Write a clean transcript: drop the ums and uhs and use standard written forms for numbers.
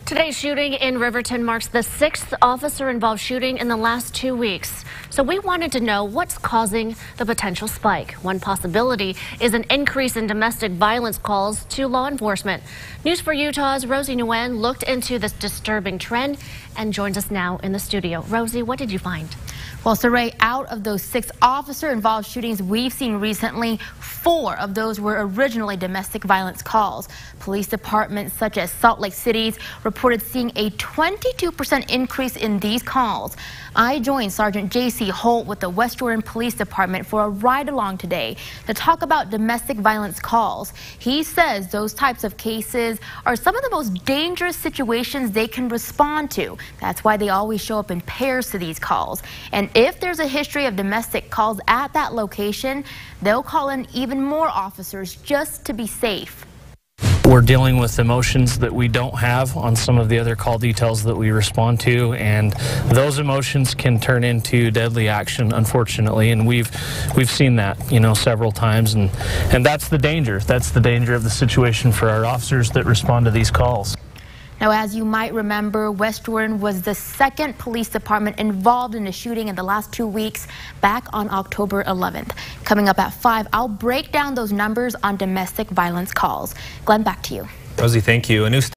Today's shooting in Riverton marks the 6th officer-involved shooting in the last 2 weeks. So we wanted to know what's causing the potential spike. One possibility is an increase in domestic violence calls to law enforcement. News for Utah's Rosie Nguyen looked into this disturbing trend and joins us now in the studio. Rosie, what did you find? Well, Saray, out of those 6 officer-involved shootings we've seen recently, 4 of those were originally domestic violence calls. Police departments such as Salt Lake City's reported seeing a 22% increase in these calls. I joined Sergeant J.C. Holt with the West Jordan Police Department for a ride-along today to talk about domestic violence calls. He says those types of cases are some of the most dangerous situations they can respond to. That's why they always show up in pairs to these calls. And if there's a history of domestic calls at that location, they'll call in even more officers just to be safe. We're dealing with emotions that we don't have on some of the other call details that we respond to, and those emotions can turn into deadly action, unfortunately, and we've seen that, several times, and that's the danger. That's the danger of the situation for our officers that respond to these calls. Now, as you might remember, West Jordan was the 2nd police department involved in a shooting in the last 2 weeks, back on October 11th. Coming up at 5, I'll break down those numbers on domestic violence calls. Glenn, back to you. Rosie, thank you.